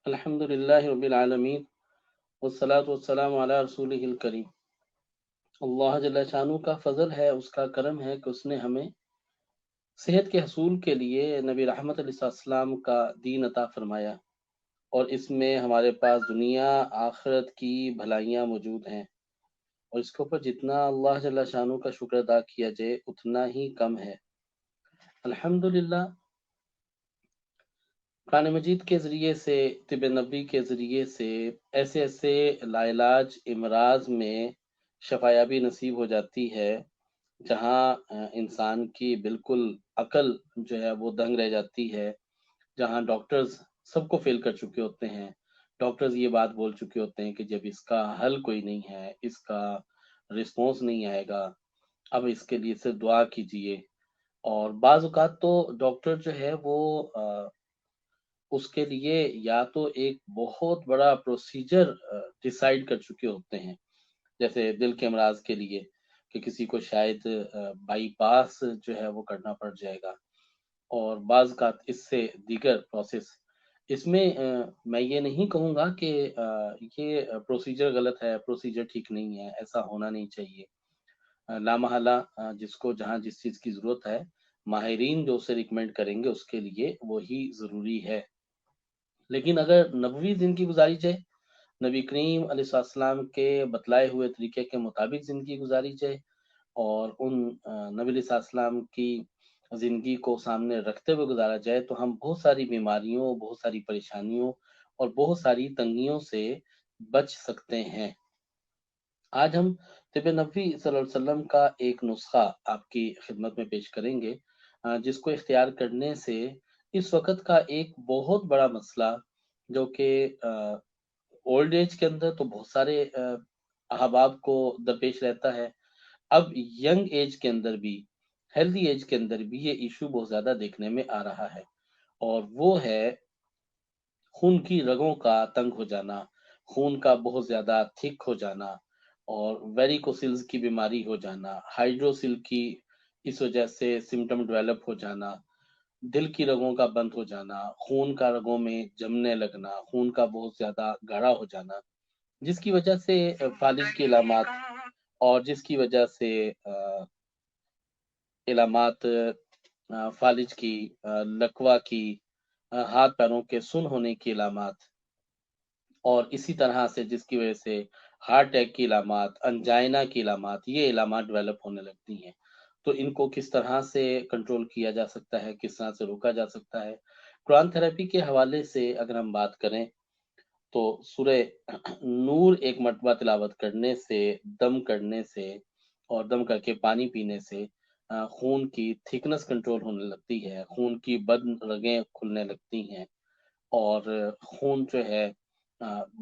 الحمدللہ رب العالمین والصلاة والسلام علی رسولہ الکریم۔ اللہ جل شانہ کا فضل ہے، اس کا کرم ہے کہ اس نے ہمیں صحت کے حصول کے لیے نبی رحمت علیہ السلام کا دین عطا فرمایا، اور اس میں ہمارے پاس دنیا آخرت کی بھلائیاں موجود ہیں، اور اس کے اوپر جتنا اللہ جل شانہ کا شکر ادا کیا جائے اتنا ہی کم ہے۔ الحمدللہ قرآن مجید کے ذریعے سے، طب نبی کے ذریعے سے ایسے ایسے لاعلاج امراض میں شفایابی نصیب ہو جاتی ہے جہاں انسان کی بالکل عقل جو ہے وہ دنگ رہ جاتی ہے، جہاں ڈاکٹرز سب کو فیل کر چکے ہوتے ہیں۔ ڈاکٹرز یہ بات بول چکے ہوتے ہیں کہ جب اس کا حل کوئی نہیں ہے، اس کا رسپانس نہیں آئے گا، اب اس کے لیے صرف دعا کیجئے۔ اور بعض اوقات تو ڈاکٹر جو ہے وہ اس کے لیے یا تو ایک بہت بڑا پروسیجر ڈیسائیڈ کر چکے ہوتے ہیں، جیسے دل کے امراض کے لیے کہ کسی کو شاید بائی پاس جو ہے وہ کرنا پڑ جائے گا، اور بعض کا اس سے دیگر پروسیس۔ اس میں میں یہ نہیں کہوں گا کہ یہ پروسیجر غلط ہے، پروسیجر ٹھیک نہیں ہے، ایسا ہونا نہیں چاہیے۔ لامحالہ جس کو جہاں جس چیز کی ضرورت ہے، ماہرین جو اسے ریکمینڈ کریں گے اس کے لیے وہی ضروری ہے۔ لیکن اگر نبوی زندگی گزاری جائے، نبی کریم علیہ السلام کے بتلائے ہوئے طریقے کے مطابق زندگی گزاری جائے، اور ان نبی علیہ السلام کی زندگی کو سامنے رکھتے ہوئے گزارا جائے، تو ہم بہت ساری بیماریوں، بہت ساری پریشانیوں اور بہت ساری تنگیوں سے بچ سکتے ہیں۔ آج ہم طب نبوی صلی اللہ علیہ وسلم کا ایک نسخہ آپ کی خدمت میں پیش کریں گے، جس کو اختیار کرنے سے اس وقت کا ایک بہت بڑا مسئلہ، جو کہ اولڈ ایج کے اندر تو بہت سارے احباب کو درپیش رہتا ہے، اب ینگ ایج کے اندر بھی، ہیلدی ایج کے اندر بھی یہ ایشو بہت زیادہ دیکھنے میں آ رہا ہے، اور وہ ہے خون کی رگوں کا تنگ ہو جانا، خون کا بہت زیادہ تھک ہو جانا، اور ویریکوسیلز کی بیماری ہو جانا، ہائیڈروسیل کی اس وجہ سے سمٹم ڈیولپ ہو جانا، دل کی رگوں کا بند ہو جانا، خون کا رگوں میں جمنے لگنا، خون کا بہت زیادہ گاڑھا ہو جانا، جس کی وجہ سے فالج کی علامات، اور جس کی وجہ سے علامات فالج کی، لکوا کی، ہاتھ پیروں کے سن ہونے کی علامات، اور اسی طرح سے جس کی وجہ سے ہارٹ اٹیک کی علامات، انجائنا کی علامات، یہ علامات ڈیولپ ہونے لگتی ہیں۔ تو ان کو کس طرح سے کنٹرول کیا جا سکتا ہے، کس طرح سے روکا جا سکتا ہے؟ قرآن تھراپی کے حوالے سے اگر ہم بات کریں تو سورہ نور ایک مرتبہ تلاوت کرنے سے، دم کرنے سے، اور دم کر کے پانی پینے سے خون کی تھکنس کنٹرول ہونے لگتی ہے، خون کی بند رگیں کھلنے لگتی ہیں، اور خون جو ہے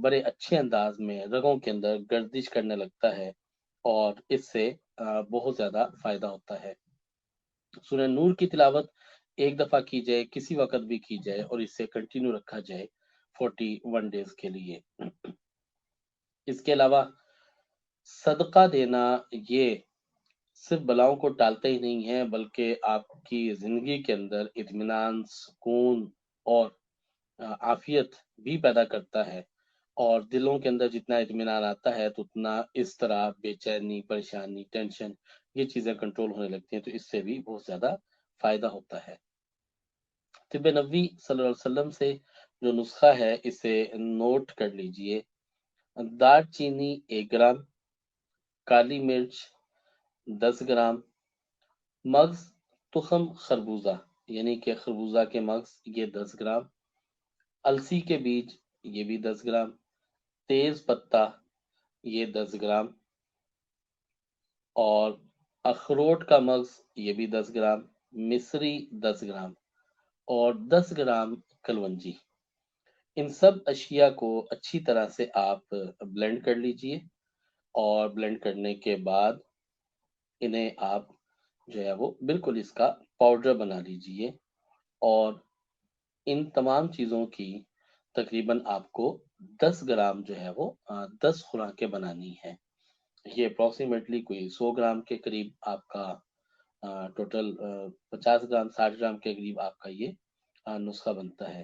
بڑے اچھے انداز میں رگوں کے اندر گردش کرنے لگتا ہے، اور اس سے بہت زیادہ فائدہ ہوتا ہے۔ سورہ نور کی تلاوت ایک دفعہ کی جائے، کسی وقت بھی کی جائے، اور اس سے کنٹینیو رکھا جائے 41 ڈیز کے لیے۔ اس کے علاوہ صدقہ دینا، یہ صرف بلاؤں کو ٹالتا ہی نہیں ہے، بلکہ آپ کی زندگی کے اندر اطمینان، سکون اور عافیت بھی پیدا کرتا ہے، اور دلوں کے اندر جتنا اطمینان آتا ہے تو اتنا اس طرح بے چینی، پریشانی، ٹینشن، یہ چیزیں کنٹرول ہونے لگتی ہیں، تو اس سے بھی بہت زیادہ فائدہ ہوتا ہے۔ طب نبوی صلی اللہ علیہ وسلم سے جو نسخہ ہے اسے نوٹ کر لیجئے۔ دار چینی 1 گرام، کالی مرچ 10 گرام، مغز تخم خربوزہ یعنی کہ خربوزہ کے مغز یہ 10 گرام، السی کے بیج یہ بھی 10 گرام، تیز پتہ یہ 10 گرام، اور اخروٹ کا مغز یہ بھی 10 گرام، مصری 10 گرام، اور 10 گرام کلونجی۔ ان سب اشیاء کو اچھی طرح سے آپ بلینڈ کر لیجئے، اور بلینڈ کرنے کے بعد انہیں آپ جو ہے وہ بالکل اس کا پاؤڈر بنا لیجئے، اور ان تمام چیزوں کی تقریباً آپ کو 10 گرام جو ہے وہ 10 خوراکیں بنانی ہے۔ یہ اپروکسیمیٹلی کوئی 100 گرام کے قریب آپ کا ٹوٹل 50 گرام 60 گرام کے قریب آپ کا یہ نسخہ بنتا ہے۔